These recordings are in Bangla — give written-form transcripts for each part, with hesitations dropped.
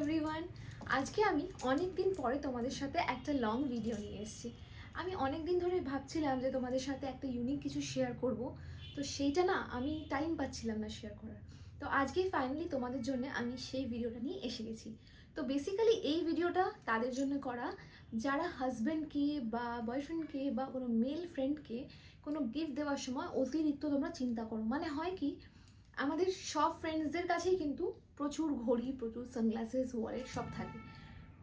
এভরিওয়ান, আজকে আমি অনেক দিন পরে তোমাদের সাথে একটা লং ভিডিও নিয়ে এসেছি। আমি অনেক দিন ধরে ভাবছিলাম যে তোমাদের সাথে একটা ইউনিক কিছু শেয়ার করব, তো সেইটা না আমি টাইম পাচ্ছিলাম না শেয়ার করার। তো আজকেই ফাইনালি তোমাদের জন্য আমি সেই ভিডিওটা নিয়ে এসে গেছি। তো বেসিক্যালি এই ভিডিওটা তাদের জন্য করা যারা হাজব্যান্ডকে বা বয়ফ্রেন্ডকে বা কোনো মেল ফ্রেন্ডকে কোনো গিফট দেওয়ার সময় অতিরিক্ত তোমরা চিন্তা করো। মানে হয় কি, আমাদের সব ফ্রেন্ডসদের কাছেই কিন্তু প্রচুর ঘড়ি, প্রচুর সানগ্লাসেস, ওয়ালেট সব থাকে।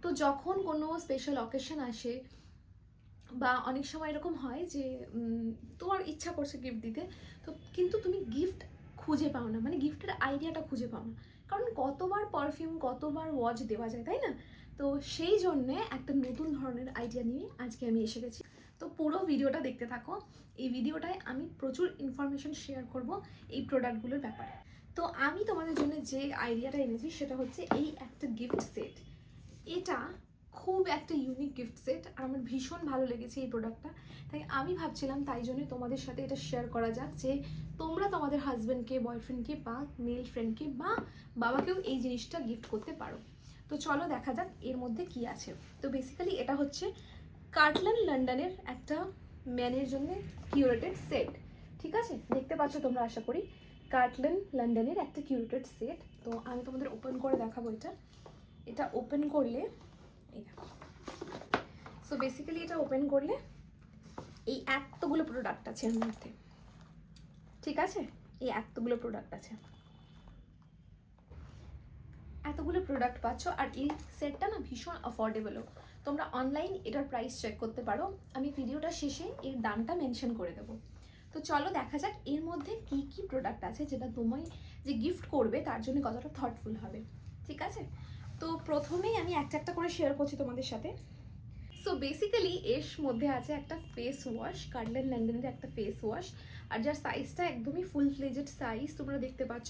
তো যখন কোনো স্পেশাল অকেশন আসে বা অনেক সময় এরকম হয় যে তোমার ইচ্ছা করছে গিফট দিতে, তো কিন্তু তুমি গিফট খুঁজে পাও না, মানে গিফটের আইডিয়াটা খুঁজে পাও না। কারণ কতবার পারফিউম, কতবার ওয়াচ দেওয়া যায়, তাই না? তো সেই জন্যে একটা নতুন ধরনের আইডিয়া নিয়ে আজকে আমি এসে গেছি। তো পুরো ভিডিওটা দেখতে থাকো। এই ভিডিওটায় আমি প্রচুর ইনফরমেশন শেয়ার করব এই প্রোডাক্টগুলোর ব্যাপারে। তো আমি তোমাদের জন্য যে আইডিয়াটা এনেছি সেটা হচ্ছে এই একটা গিফট সেট। এটা খুব একটা ইউনিক গিফট সেট আর আমার ভীষণ ভালো লেগেছে এই প্রোডাক্টটা। তাই আমি ভাবছিলাম তাই জন্য তোমাদের সাথে এটা শেয়ার করা যাক যে তোমরা তোমাদের হাজব্যান্ডকে, বয়ফ্রেন্ডকে বা মেল ফ্রেন্ডকে বা বাবাকেও এই জিনিসটা গিফট করতে পারো। তো চলো দেখা যাক এর মধ্যে কি আছে। তো বেসিক্যালি এটা হচ্ছে কার্টল্যান্ড লন্ডনের একটা ম্যানের জন্য কিউরেটেড সেট। ঠিক আছে, দেখতে পাচ্ছ তোমরা আশা করি কার্টল্যান্ড লন্ডনের একটা কিউরেটেড সেট। তো আমি তোমাদের ওপেন করে দেখাবো এটা ওপেন করলে এই দেখো। সো বেসিক্যালি এটা ওপেন করলে এই এতগুলো প্রোডাক্ট আছে এর মধ্যে। ঠিক আছে, এই এতগুলো প্রোডাক্ট আছে, এতগুলো প্রোডাক্ট পাচ্ছ। আর এই সেটটা না ভীষণ অ্যাফোর্ডেবলও। তোমরা অনলাইন এটার প্রাইস চেক করতে পারো, আমি ভিডিওটা শেষে এর দামটা মেনশন করে দেবো। তো চলো দেখা যাক এর মধ্যে কি কি প্রোডাক্ট আছে যেটা তোমায় যে গিফট করবে তার জন্য কতটা থটফুল হবে। ঠিক আছে, তো প্রথমেই আমি একটা একটা করে শেয়ার করছি তোমাদের সাথে। সো বেসিক্যালি এর মধ্যে আছে একটা ফেস ওয়াশ, কার্টল্যান্ড লন্ডনের একটা ফেস ওয়াশ, আর যার সাইজটা একদমই ফুল ফ্লেজেড সাইজ তোমরা দেখতে পাচ্ছ।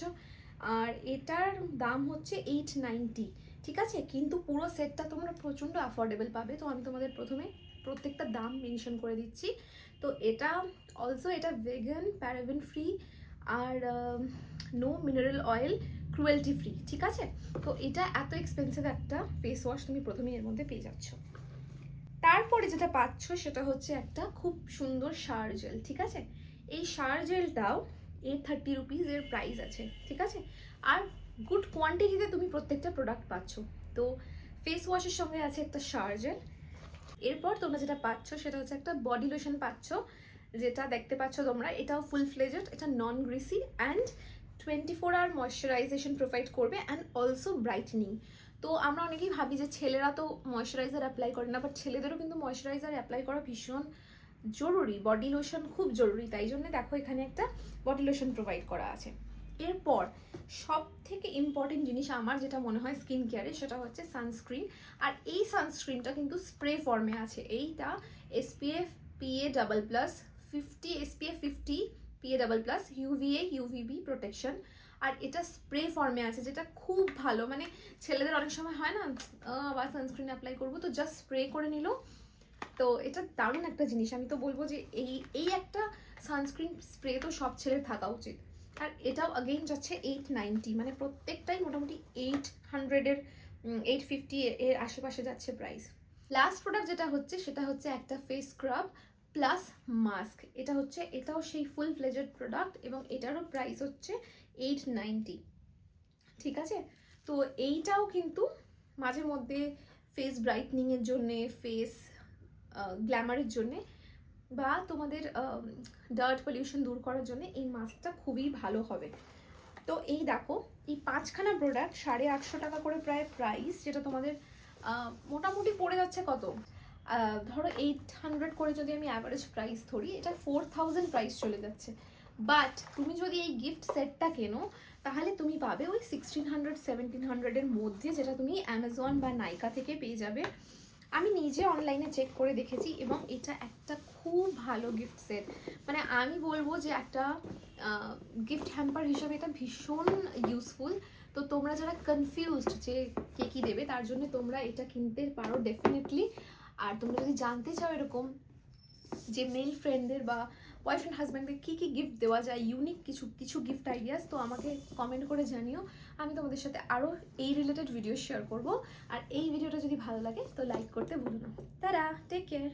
আর এটার দাম হচ্ছে 890। ঠিক আছে, কিন্তু পুরো সেটটা তোমরা প্রচণ্ড অ্যাফোর্ডেবল পাবে। তো আমি তোমাদের প্রথমে প্রত্যেকটা দাম মেনশন করে দিচ্ছি। তো এটা অলসো এটা ভেগান, প্যারাবেন ফ্রি আর no mineral oil, cruelty free. ঠিক আছে, তো এটা এত এক্সপেন্সিভ একটা ফেস ওয়াশ তুমি প্রথমেই এর মধ্যে পেয়ে যাচ্ছ। তারপরে যেটা পাচ্ছ সেটা হচ্ছে একটা খুব সুন্দর শাওয়ার জেল। ঠিক আছে, এই শাওয়ার জেলটাও 830 রুপিস এর প্রাইস আছে। ঠিক আছে, আর গুড কোয়ান্টিটিতে তুমি প্রত্যেকটা প্রোডাক্ট পাচ্ছ। তো ফেস ওয়াশের সঙ্গে আছে একটা শাওয়ার জেল। এরপর তোমরা যেটা পাচ্ছ সেটা হচ্ছে একটা বডি লোশন পাচ্ছ, যেটা দেখতে পাচ্ছ তোমরা। এটাও ফুল ফ্লেজেড, এটা non greasy and 24 hour moisturisation provide করবে অ্যান্ড অলসো ব্রাইটেনিং। তো আমরা অনেকেই ভাবি যে ছেলেরা তো ময়শ্চারাইজার অ্যাপ্লাই করে না, বাট ছেলেদেরও কিন্তু ময়শ্চারাইজার অ্যাপ্লাই করা ভীষণ জরুরি, বডি লোশন খুব জরুরি। তাই জন্য দেখো এখানে একটা বডি লোশন প্রোভাইড করা আছে। এরপর সব থেকে ইম্পর্টেন্ট জিনিস আমার যেটা মনে হয় স্কিন কেয়ারে, সেটা হচ্ছে সানস্ক্রিন। আর এই সানস্ক্রিনটা কিন্তু স্প্রে ফর্মে আছে। এইটা SPF PA++, 50 SPF 50 PA++, UVA UVB protection. আর এটা স্প্রে ফর্মে আছে, যেটা খুব ভালো। মানে ছেলেদের অনেক সময় হয় না আবার সানস্ক্রিন অ্যাপ্লাই করবো, তো জাস্ট স্প্রে করে নিল। তো এটা দারুণ একটা জিনিস। আমি তো বলবো যে এই একটা সানস্ক্রিন স্প্রে তো সব ছেলের থাকা উচিত। আর এটাও আগেইন যাচ্ছে 890, মানে প্রত্যেকটাই মোটামুটি 800-এর 850 এর আশেপাশে যাচ্ছে প্রাইস। লাস্ট প্রোডাক্ট যেটা হচ্ছে সেটা হচ্ছে একটা ফেস স্ক্রাব প্লাস মাস্ক। এটাও সেই ফুল ফ্লেজেড প্রোডাক্ট এবং এটারও প্রাইস হচ্ছে 890। ঠিক আছে, তো এইটাও কিন্তু মাঝে মধ্যে ফেস ব্রাইটনিংয়ের জন্যে, ফেস গ্ল্যামারের জন্যে বা তোমাদের ডার্ট পলিউশন দূর করার জন্য এই মাস্কটা খুবই ভালো হবে। তো এই দেখো এই 5খানা প্রোডাক্ট 850 টাকা করে প্রায় প্রাইস, যেটা তোমাদের মোটামুটি পড়ে যাচ্ছে কত, ধরো 800 করে যদি আমি অ্যাভারেজ প্রাইস ধরি, এটা 4000 প্রাইস চলে যাচ্ছে। বাট তুমি যদি এই গিফট সেটটা কেনো তাহলে তুমি পাবে ওই 1600-1700-এর মধ্যে, যেটা তুমি অ্যামাজন বা নাইকা থেকে পেয়ে যাবে। আমি নিজে অনলাইনে চেক করে দেখেছি এবং এটা একটা খুব ভালো গিফট সেট। মানে আমি বলবো যে একটা গিফট হ্যাম্পার হিসেবে এটা ভীষণ ইউজফুল। তো তোমরা যারা কনফিউজড যে কে কী দেবে, তার জন্য তোমরা এটা কিনতে পারো ডেফিনেটলি। আর তোমরা যদি জানতে চাও এরকম যে মেল ফ্রেন্ডদের বা বয়ফ্রেন্ড হাজব্যান্ডকে কী কী গিফট দেওয়া যায়, ইউনিক কিছু কিছু গিফট আইডিয়াস, তো আমাকে কমেন্ট করে জানিও। আমি তোমাদের সাথে আরও এই রিলেটেড ভিডিও শেয়ার করব। আর এই ভিডিওটা যদি ভালো লাগে তো লাইক করতে ভুলো না। তারা টেক কেয়ার।